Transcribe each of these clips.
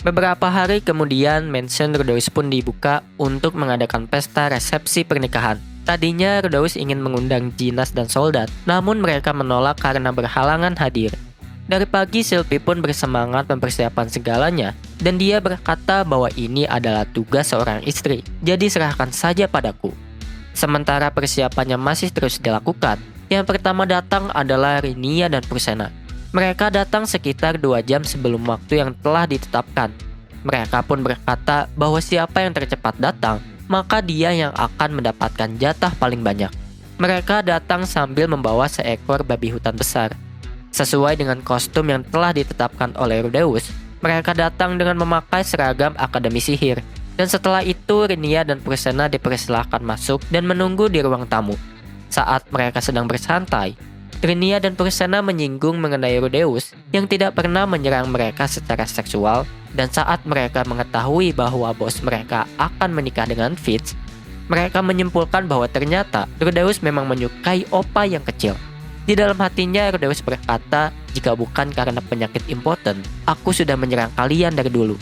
Beberapa hari kemudian, mansion Rudeus pun dibuka untuk mengadakan pesta resepsi pernikahan. Tadinya Rudeus ingin mengundang Jinas dan soldat, namun mereka menolak karena berhalangan hadir. Dari pagi, Sylvie pun bersemangat mempersiapkan segalanya, dan dia berkata bahwa ini adalah tugas seorang istri, jadi serahkan saja padaku. Sementara persiapannya masih terus dilakukan, yang pertama datang adalah Rinia dan Pursena. Mereka datang sekitar 2 jam sebelum waktu yang telah ditetapkan. Mereka pun berkata bahwa siapa yang tercepat datang, maka dia yang akan mendapatkan jatah paling banyak. Mereka datang sambil membawa seekor babi hutan besar. Sesuai dengan kostum yang telah ditetapkan oleh Rudeus, mereka datang dengan memakai seragam Akademi Sihir. Dan setelah itu, Rinia dan Pursena dipersilahkan masuk dan menunggu di ruang tamu. Saat mereka sedang bersantai, Rinia dan Pursena menyinggung mengenai Rudeus yang tidak pernah menyerang mereka secara seksual, dan saat mereka mengetahui bahwa bos mereka akan menikah dengan Fitz, mereka menyimpulkan bahwa ternyata Rudeus memang menyukai opa yang kecil. Di dalam hatinya, Rudeus berkata, jika bukan karena penyakit impoten, aku sudah menyerang kalian dari dulu.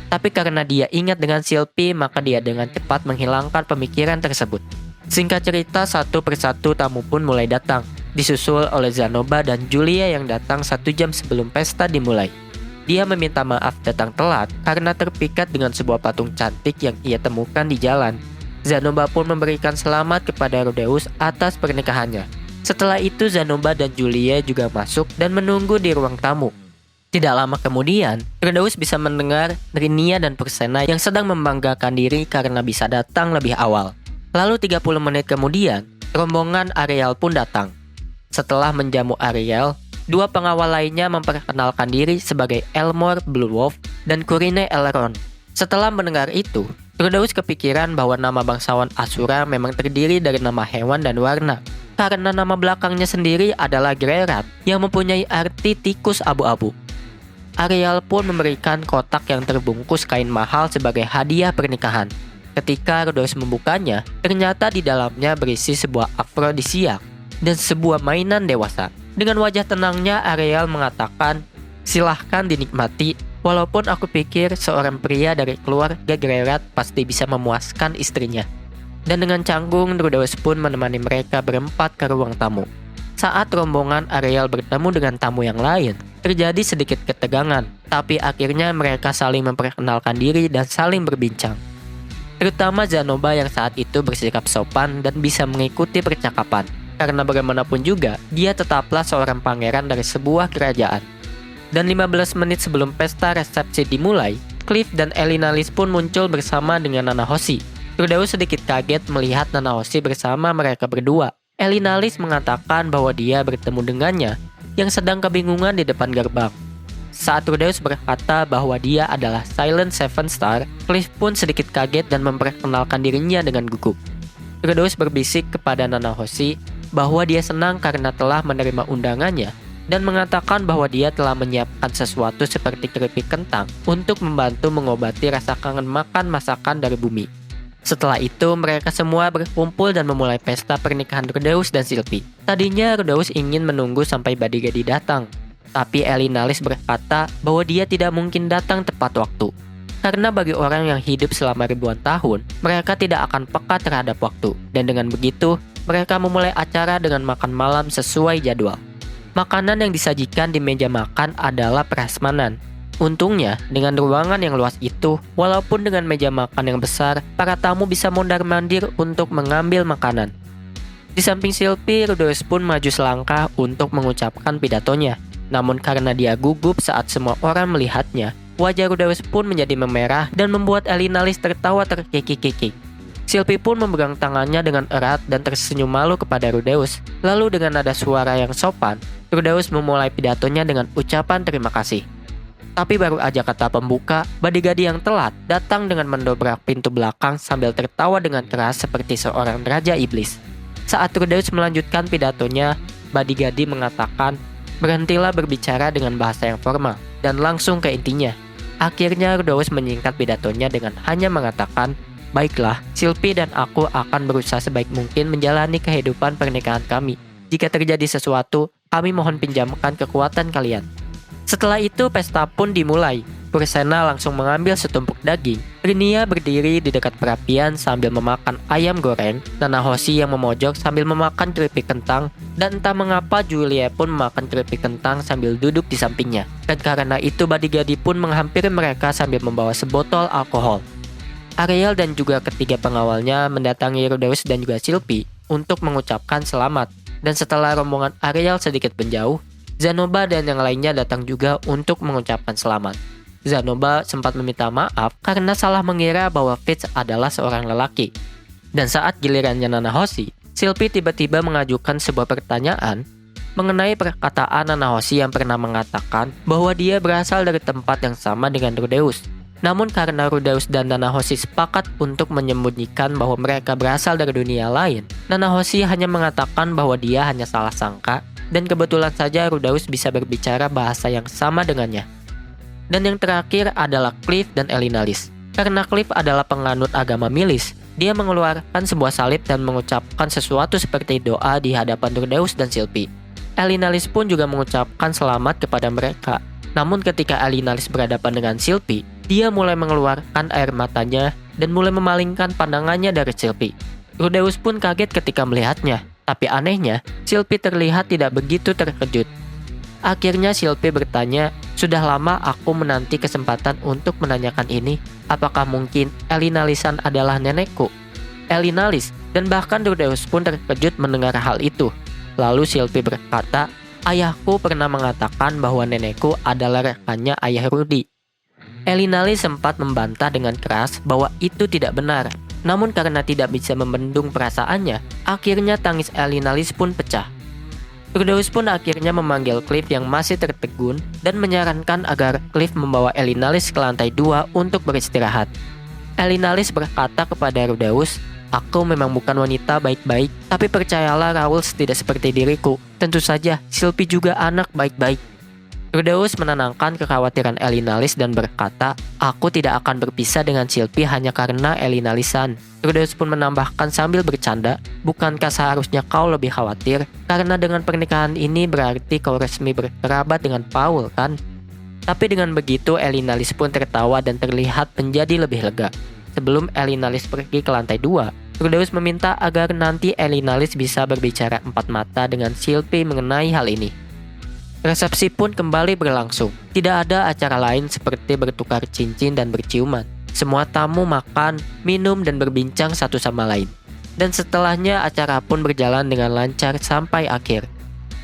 Tapi karena dia ingat dengan Sylvie, maka dia dengan cepat menghilangkan pemikiran tersebut. Singkat cerita, satu persatu tamu pun mulai datang, disusul oleh Zanoba dan Julia yang datang 1 jam sebelum pesta dimulai. Dia meminta maaf datang telat karena terpikat dengan sebuah patung cantik yang ia temukan di jalan. Zanoba pun memberikan selamat kepada Rudeus atas pernikahannya. Setelah itu, Zanoba dan Julia juga masuk dan menunggu di ruang tamu. Tidak lama kemudian, Rudeus bisa mendengar Rinia dan Pursena yang sedang membanggakan diri karena bisa datang lebih awal. Lalu 30 menit kemudian, rombongan Ariel pun datang. Setelah menjamu Ariel, 2 pengawal lainnya memperkenalkan diri sebagai Elmore Blue Wolf dan Kurine Elrond. Setelah mendengar itu, Rudeus kepikiran bahwa nama bangsawan Asura memang terdiri dari nama hewan dan warna, karena nama belakangnya sendiri adalah Grerat yang mempunyai arti tikus abu-abu. Ariel pun memberikan kotak yang terbungkus kain mahal sebagai hadiah pernikahan. Ketika Rudeus membukanya, ternyata di dalamnya berisi sebuah afrodisiak dan sebuah mainan dewasa. Dengan wajah tenangnya, Ariel mengatakan, silahkan dinikmati, walaupun aku pikir seorang pria dari keluarga Grerat pasti bisa memuaskan istrinya. Dan dengan canggung, Rudeus pun menemani mereka berempat ke ruang tamu. Saat rombongan Ariel bertemu dengan tamu yang lain, terjadi sedikit ketegangan, tapi akhirnya mereka saling memperkenalkan diri dan saling berbincang. Terutama Zanoba yang saat itu bersikap sopan dan bisa mengikuti percakapan, karena bagaimanapun juga, dia tetaplah seorang pangeran dari sebuah kerajaan. Dan 15 menit sebelum pesta resepsi dimulai, Cliff dan Elinalis pun muncul bersama dengan Nana Hoshi. Rudeus sedikit kaget melihat Nana Hoshi bersama mereka berdua. Elinalis mengatakan bahwa dia bertemu dengannya yang sedang kebingungan di depan gerbang. Saat Rudeus berkata bahwa dia adalah Silent Seven Star, Cliff pun sedikit kaget dan memperkenalkan dirinya dengan gugup. Rudeus berbisik kepada Nana Hoshi bahwa dia senang karena telah menerima undangannya dan mengatakan bahwa dia telah menyiapkan sesuatu seperti keripik kentang untuk membantu mengobati rasa kangen makan masakan dari bumi. Setelah itu, mereka semua berkumpul dan memulai pesta pernikahan Rudeus dan Sylvie. Tadinya Rudeus ingin menunggu sampai Badigadi datang, tapi Elinalis berkata bahwa dia tidak mungkin datang tepat waktu. Karena bagi orang yang hidup selama ribuan tahun, mereka tidak akan peka terhadap waktu. Dan dengan begitu, mereka memulai acara dengan makan malam sesuai jadwal. Makanan yang disajikan di meja makan adalah prasmanan. Untungnya, dengan ruangan yang luas itu, walaupun dengan meja makan yang besar, para tamu bisa mondar-mandir untuk mengambil makanan. Di samping Sylvie, Rudeus pun maju selangkah untuk mengucapkan pidatonya. Namun karena dia gugup saat semua orang melihatnya, wajah Rudeus pun menjadi memerah dan membuat Elinalis tertawa terkikik-kikik. Sylvie pun memegang tangannya dengan erat dan tersenyum malu kepada Rudeus. Lalu dengan nada suara yang sopan, Rudeus memulai pidatonya dengan ucapan terima kasih. Tapi baru aja kata pembuka, Badigadi yang telat datang dengan mendobrak pintu belakang sambil tertawa dengan keras seperti seorang raja iblis. Saat Rudeus melanjutkan pidatonya, Badigadi mengatakan, berhentilah berbicara dengan bahasa yang formal dan langsung ke intinya. Akhirnya Rudeus menyingkat pidatonya dengan hanya mengatakan, baiklah, Sylvie dan aku akan berusaha sebaik mungkin menjalani kehidupan pernikahan kami. Jika terjadi sesuatu, kami mohon pinjamkan kekuatan kalian. Setelah itu, pesta pun dimulai. Pursena langsung mengambil setumpuk daging. Brinia berdiri di dekat perapian sambil memakan ayam goreng. Nanahoshi yang memojok sambil memakan keripik kentang. Dan entah mengapa Julie pun memakan keripik kentang sambil duduk di sampingnya. Dan karena itu Badigadi pun menghampiri mereka sambil membawa sebotol alkohol. Ariel dan juga ketiga pengawalnya mendatangi Rudeus dan juga Sylvie untuk mengucapkan selamat. Dan setelah rombongan Ariel sedikit menjauh, Zanoba dan yang lainnya datang juga untuk mengucapkan selamat. Zanoba sempat meminta maaf karena salah mengira bahwa Fitz adalah seorang lelaki. Dan saat gilirannya Nanahoshi, Sylvie tiba-tiba mengajukan sebuah pertanyaan mengenai perkataan Nanahoshi yang pernah mengatakan bahwa dia berasal dari tempat yang sama dengan Rudeus. Namun karena Rudeus dan Nanahoshi sepakat untuk menyembunyikan bahwa mereka berasal dari dunia lain, Nanahoshi hanya mengatakan bahwa dia hanya salah sangka dan kebetulan saja Rudeus bisa berbicara bahasa yang sama dengannya. Dan yang terakhir adalah Cliff dan Elinalis. Karena Cliff adalah penganut agama Milis, dia mengeluarkan sebuah salib dan mengucapkan sesuatu seperti doa di hadapan Rudeus dan Sylvie. Elinalis pun juga mengucapkan selamat kepada mereka. Namun ketika Elinalis berhadapan dengan Sylvie, dia mulai mengeluarkan air matanya dan mulai memalingkan pandangannya dari Sylvie. Rudeus pun kaget ketika melihatnya, tapi anehnya, Sylvie terlihat tidak begitu terkejut. Akhirnya Sylvie bertanya, "Sudah lama aku menanti kesempatan untuk menanyakan ini. Apakah mungkin Elinalisan adalah nenekku?" Elinalis dan bahkan Rudeus pun terkejut mendengar hal itu. Lalu Sylvie berkata, "Ayahku pernah mengatakan bahwa nenekku adalah rekannya ayah Rudy." Elinalis sempat membantah dengan keras bahwa itu tidak benar. Namun karena tidak bisa membendung perasaannya, akhirnya tangis Elinalis pun pecah. Rudeus pun akhirnya memanggil Cliff yang masih tertegun dan menyarankan agar Cliff membawa Elinalis ke lantai 2 untuk beristirahat. Elinalis berkata kepada Rudeus, "Aku memang bukan wanita baik-baik, tapi percayalah Raoul tidak seperti diriku. Tentu saja, Sylvie juga anak baik-baik." Rudeus menenangkan kekhawatiran Elinalis dan berkata, "Aku tidak akan berpisah dengan Sylvie hanya karena Elinalisan." Rudeus pun menambahkan sambil bercanda, "Bukankah seharusnya kau lebih khawatir? Karena dengan pernikahan ini berarti kau resmi berkerabat dengan Paul, kan?" Tapi dengan begitu Elinalis pun tertawa dan terlihat menjadi lebih lega. Sebelum Elinalis pergi ke lantai 2, Rudeus meminta agar nanti Elinalis bisa berbicara empat mata dengan Sylvie mengenai hal ini. Resepsi pun kembali berlangsung. Tidak ada acara lain seperti bertukar cincin dan berciuman. Semua tamu makan, minum, dan berbincang satu sama lain. Dan setelahnya acara pun berjalan dengan lancar sampai akhir.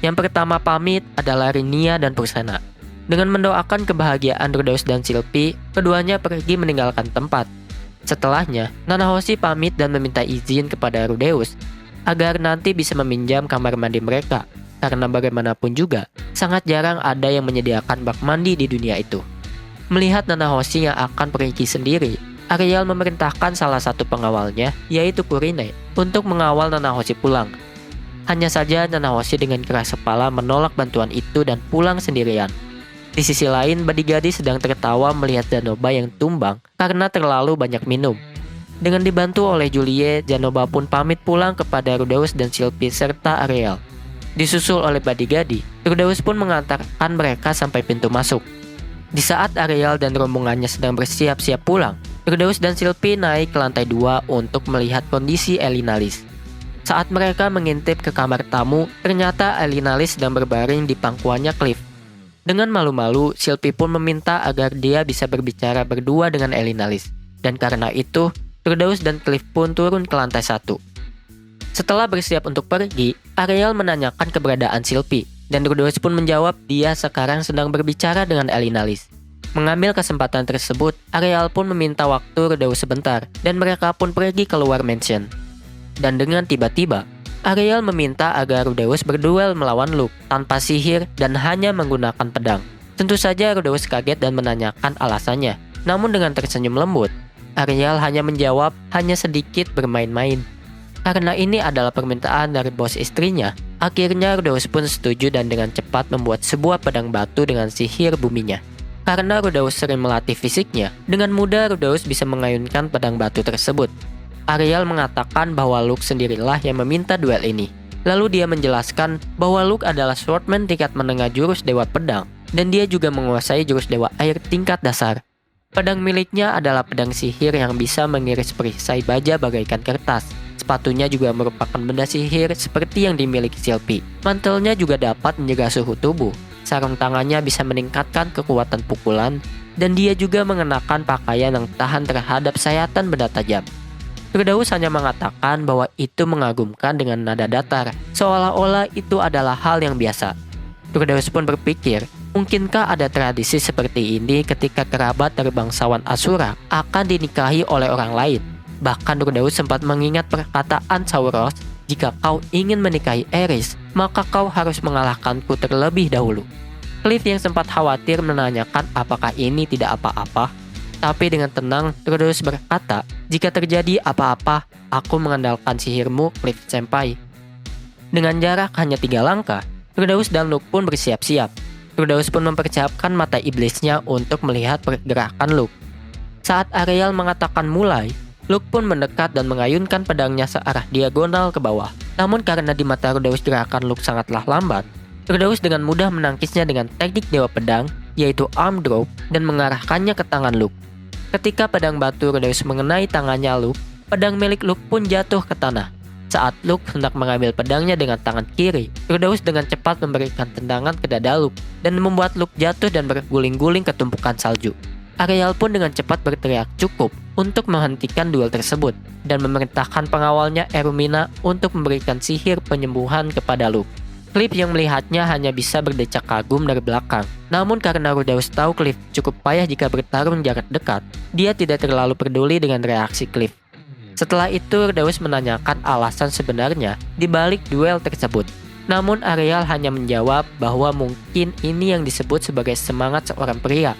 Yang pertama pamit adalah Rinia dan Pursena. Dengan mendoakan kebahagiaan Rudeus dan Sylvie, keduanya pergi meninggalkan tempat. Setelahnya, Nanahoshi pamit dan meminta izin kepada Rudeus agar nanti bisa meminjam kamar mandi mereka. Karena bagaimanapun juga, sangat jarang ada yang menyediakan bak mandi di dunia itu. Melihat Nanahoshi yang akan pergi sendiri, Ariel memerintahkan salah satu pengawalnya, yaitu Kurine, untuk mengawal Nanahoshi pulang. Hanya saja Nanahoshi dengan keras kepala menolak bantuan itu dan pulang sendirian. Di sisi lain, Badigadi sedang tertawa melihat Zanoba yang tumbang karena terlalu banyak minum. Dengan dibantu oleh Julie, Zanoba pun pamit pulang kepada Rudeus dan Sylvie serta Ariel. Disusul oleh Badigadi, Rudeus pun mengantarkan mereka sampai pintu masuk. Di saat Ariel dan rombongannya sedang bersiap-siap pulang, Rudeus dan Sylvie naik ke lantai 2 untuk melihat kondisi Elinalis. Saat mereka mengintip ke kamar tamu, ternyata Elinalis sedang berbaring di pangkuannya Cliff. Dengan malu-malu, Sylvie pun meminta agar dia bisa berbicara berdua dengan Elinalis. Dan karena itu, Rudeus dan Cliff pun turun ke lantai 1. Setelah bersiap untuk pergi, Ariel menanyakan keberadaan Sylvie, dan Rudeus pun menjawab dia sekarang sedang berbicara dengan Elinalis. Mengambil kesempatan tersebut, Ariel pun meminta waktu Rudeus sebentar, dan mereka pun pergi keluar mansion. Dan dengan tiba-tiba, Ariel meminta agar Rudeus berduel melawan Luke tanpa sihir dan hanya menggunakan pedang. Tentu saja Rudeus kaget dan menanyakan alasannya, namun dengan tersenyum lembut, Ariel hanya menjawab hanya sedikit bermain-main. Karena ini adalah permintaan dari bos istrinya, akhirnya Rudeus pun setuju dan dengan cepat membuat sebuah pedang batu dengan sihir buminya. Karena Rudeus sering melatih fisiknya, dengan mudah Rudeus bisa mengayunkan pedang batu tersebut. Ariel mengatakan bahwa Luke sendirilah yang meminta duel ini. Lalu dia menjelaskan bahwa Luke adalah swordman tingkat menengah jurus Dewa Pedang, dan dia juga menguasai jurus dewa air tingkat dasar. Pedang miliknya adalah pedang sihir yang bisa mengiris perisai baja bagaikan kertas. Sepatunya juga merupakan benda sihir seperti yang dimiliki Sylvie. Mantelnya juga dapat menjaga suhu tubuh. Sarung tangannya bisa meningkatkan kekuatan pukulan, dan dia juga mengenakan pakaian yang tahan terhadap sayatan benda tajam. Rudeus hanya mengatakan bahwa itu mengagumkan dengan nada datar, seolah-olah itu adalah hal yang biasa. Rudeus pun berpikir, mungkinkah ada tradisi seperti ini ketika kerabat dari bangsawan Asura akan dinikahi oleh orang lain? Bahkan Rudeus sempat mengingat perkataan Sauros, jika kau ingin menikahi Eris, maka kau harus mengalahkanku terlebih dahulu. Cliff yang sempat khawatir menanyakan apakah ini tidak apa-apa. Tapi dengan tenang, Rudeus berkata, jika terjadi apa-apa, aku mengandalkan sihirmu, Cliff Senpai. Dengan jarak hanya 3 langkah, Rudeus dan Luke pun bersiap-siap. Rudeus pun mempersiapkan mata iblisnya untuk melihat pergerakan Luke. Saat Ariel mengatakan mulai, Luke pun mendekat dan mengayunkan pedangnya searah diagonal ke bawah. Namun karena di mata Rudeus gerakan Luke sangatlah lambat, Rudeus dengan mudah menangkisnya dengan teknik dewa pedang, yaitu arm drop, dan mengarahkannya ke tangan Luke. Ketika pedang batu Rudeus mengenai tangannya Luke, pedang milik Luke pun jatuh ke tanah. Saat Luke hendak mengambil pedangnya dengan tangan kiri, Rudeus dengan cepat memberikan tendangan ke dada Luke, dan membuat Luke jatuh dan berguling-guling ke tumpukan salju. Ariel pun dengan cepat berteriak cukup untuk menghentikan duel tersebut dan memerintahkan pengawalnya Erumina untuk memberikan sihir penyembuhan kepada Luke. Cliff yang melihatnya hanya bisa berdecak kagum dari belakang. Namun karena Rudeus tahu Cliff cukup payah jika bertarung jarak dekat, dia tidak terlalu peduli dengan reaksi Cliff. Setelah itu Rudeus menanyakan alasan sebenarnya di balik duel tersebut. Namun Ariel hanya menjawab bahwa mungkin ini yang disebut sebagai semangat seorang pria.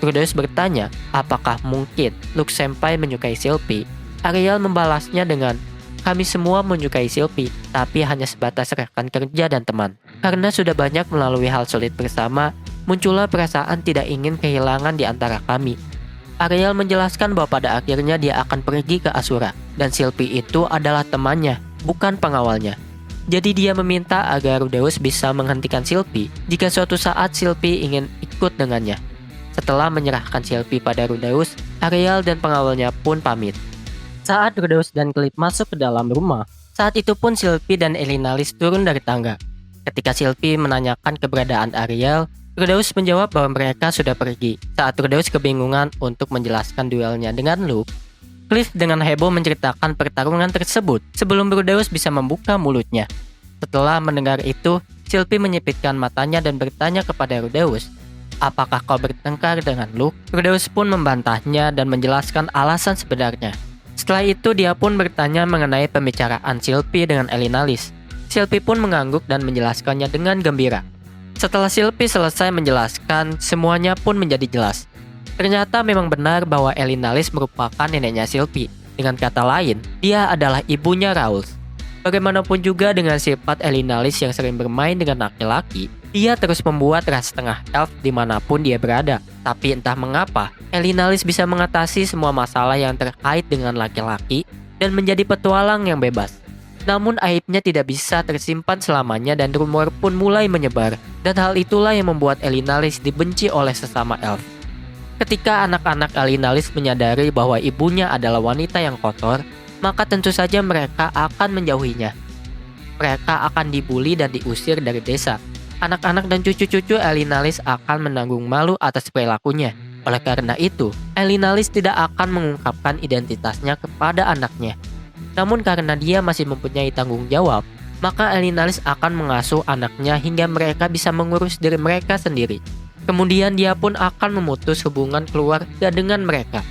Rudeus bertanya, apakah mungkin Luke Senpai menyukai Sylvie? Ariel membalasnya dengan, kami semua menyukai Sylvie, tapi hanya sebatas rekan kerja dan teman. Karena sudah banyak melalui hal sulit bersama, muncullah perasaan tidak ingin kehilangan di antara kami. Ariel menjelaskan bahwa pada akhirnya dia akan pergi ke Asura, dan Sylvie itu adalah temannya, bukan pengawalnya. Jadi dia meminta agar Rudeus bisa menghentikan Sylvie jika suatu saat Sylvie ingin ikut dengannya. Setelah menyerahkan Sylvie pada Rudeus, Ariel dan pengawalnya pun pamit. Saat Rudeus dan Cliff masuk ke dalam rumah, saat itu pun Sylvie dan Elinalis turun dari tangga. Ketika Sylvie menanyakan keberadaan Ariel, Rudeus menjawab bahwa mereka sudah pergi. Saat Rudeus kebingungan untuk menjelaskan duelnya dengan Luke, Cliff dengan heboh menceritakan pertarungan tersebut sebelum Rudeus bisa membuka mulutnya. Setelah mendengar itu, Sylvie menyipitkan matanya dan bertanya kepada Rudeus, apakah kau bertengkar dengan Luke? Rudeus pun membantahnya dan menjelaskan alasan sebenarnya. Setelah itu dia pun bertanya mengenai pembicaraan Sylvie dengan Elinalis. Sylvie pun mengangguk dan menjelaskannya dengan gembira. Setelah Sylvie selesai menjelaskan, semuanya pun menjadi jelas. Ternyata memang benar bahwa Elinalis merupakan neneknya Sylvie. Dengan kata lain, dia adalah ibunya Raoul. Bagaimanapun juga dengan sifat Elinalis yang sering bermain dengan laki-laki, dia terus membuat ras setengah elf dimanapun dia berada. Tapi entah mengapa, Elinalis bisa mengatasi semua masalah yang terkait dengan laki-laki dan menjadi petualang yang bebas. Namun aibnya tidak bisa tersimpan selamanya dan rumor pun mulai menyebar. Dan hal itulah yang membuat Elinalis dibenci oleh sesama elf. Ketika anak-anak Elinalis menyadari bahwa ibunya adalah wanita yang kotor, maka tentu saja mereka akan menjauhinya. Mereka akan dibuli dan diusir dari desa. Anak-anak dan cucu-cucu Elinalis akan menanggung malu atas perilakunya. Oleh karena itu, Elinalis tidak akan mengungkapkan identitasnya kepada anaknya. Namun karena dia masih mempunyai tanggung jawab, maka Elinalis akan mengasuh anaknya hingga mereka bisa mengurus diri mereka sendiri. Kemudian dia pun akan memutus hubungan keluarga dengan mereka.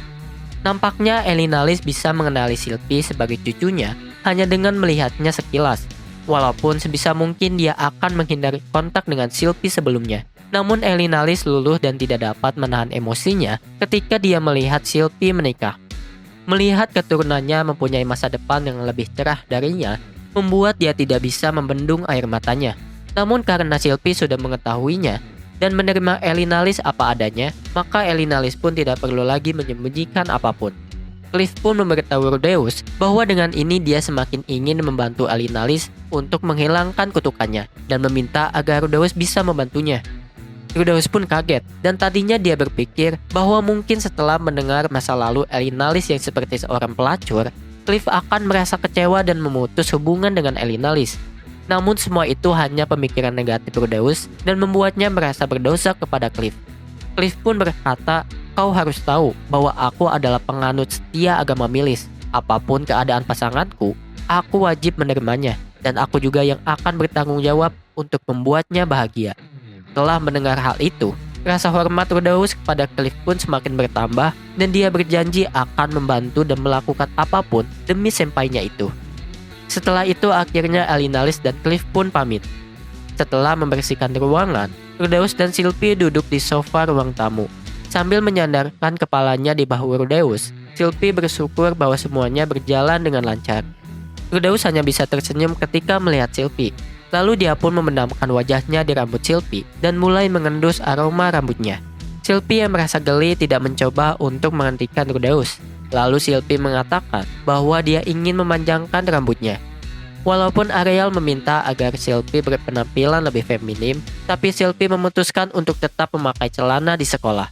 Nampaknya Elinalis bisa mengenali Sylvie sebagai cucunya hanya dengan melihatnya sekilas. Walaupun sebisa mungkin dia akan menghindari kontak dengan Sylvie sebelumnya. Namun Elinalis luluh dan tidak dapat menahan emosinya ketika dia melihat Sylvie menikah. Melihat keturunannya mempunyai masa depan yang lebih cerah darinya, membuat dia tidak bisa membendung air matanya. Namun karena Sylvie sudah mengetahuinya dan menerima Elinalis apa adanya, maka Elinalis pun tidak perlu lagi menyembunyikan apapun. Cliff pun memberitahu Rudeus bahwa dengan ini dia semakin ingin membantu Elinalis untuk menghilangkan kutukannya dan meminta agar Rudeus bisa membantunya. Rudeus pun kaget, dan tadinya dia berpikir bahwa mungkin setelah mendengar masa lalu Elinalys yang seperti seorang pelacur, Cliff akan merasa kecewa dan memutus hubungan dengan Elinalys. Namun semua itu hanya pemikiran negatif Rudeus dan membuatnya merasa berdosa kepada Cliff. Cliff pun berkata, "Kau harus tahu bahwa aku adalah penganut setia agama Milis. Apapun keadaan pasanganku, aku wajib menerimanya, dan aku juga yang akan bertanggung jawab untuk membuatnya bahagia." Setelah mendengar hal itu, rasa hormat Rudeus kepada Cliff pun semakin bertambah dan dia berjanji akan membantu dan melakukan apapun demi sempainya itu. Setelah itu akhirnya Elinalys dan Cliff pun pamit. Setelah membersihkan ruangan, Rudeus dan Sylvie duduk di sofa ruang tamu. Sambil menyandarkan kepalanya di bahu Rudeus, Sylvie bersyukur bahwa semuanya berjalan dengan lancar. Rudeus hanya bisa tersenyum ketika melihat Sylvie. Lalu dia pun memendamkan wajahnya di rambut Sylvie dan mulai mengendus aroma rambutnya. Sylvie yang merasa geli tidak mencoba untuk menghentikan Rudeus. Lalu Sylvie mengatakan bahwa dia ingin memanjangkan rambutnya. Walaupun Ariel meminta agar Sylvie berpenampilan lebih feminim, tapi Sylvie memutuskan untuk tetap memakai celana di sekolah.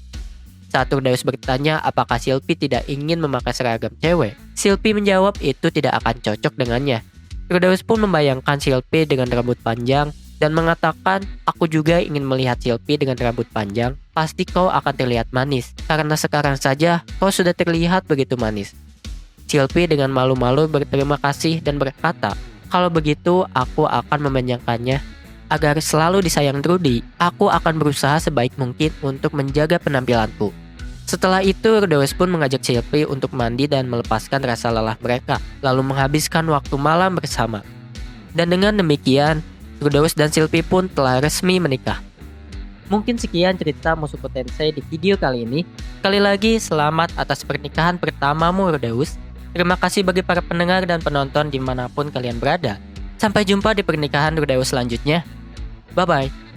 Saat Rudeus bertanya apakah Sylvie tidak ingin memakai seragam cewek, Sylvie menjawab itu tidak akan cocok dengannya. Rudeus pun membayangkan Sylvie dengan rambut panjang dan mengatakan, "Aku juga ingin melihat Sylvie dengan rambut panjang. Pasti kau akan terlihat manis, karena sekarang saja kau sudah terlihat begitu manis." Sylvie dengan malu-malu berterima kasih dan berkata, "Kalau begitu aku akan memanjangkannya. Agar selalu disayang Trudy, aku akan berusaha sebaik mungkin untuk menjaga penampilanku." Setelah itu, Rudeus pun mengajak Sylvie untuk mandi dan melepaskan rasa lelah mereka, lalu menghabiskan waktu malam bersama. Dan dengan demikian, Rudeus dan Sylvie pun telah resmi menikah. Mungkin sekian cerita Mushoku Tensei di video kali ini. Sekali lagi, selamat atas pernikahan pertamamu, Rudeus. Terima kasih bagi para pendengar dan penonton dimanapun kalian berada. Sampai jumpa di pernikahan Rudeus selanjutnya. Bye-bye.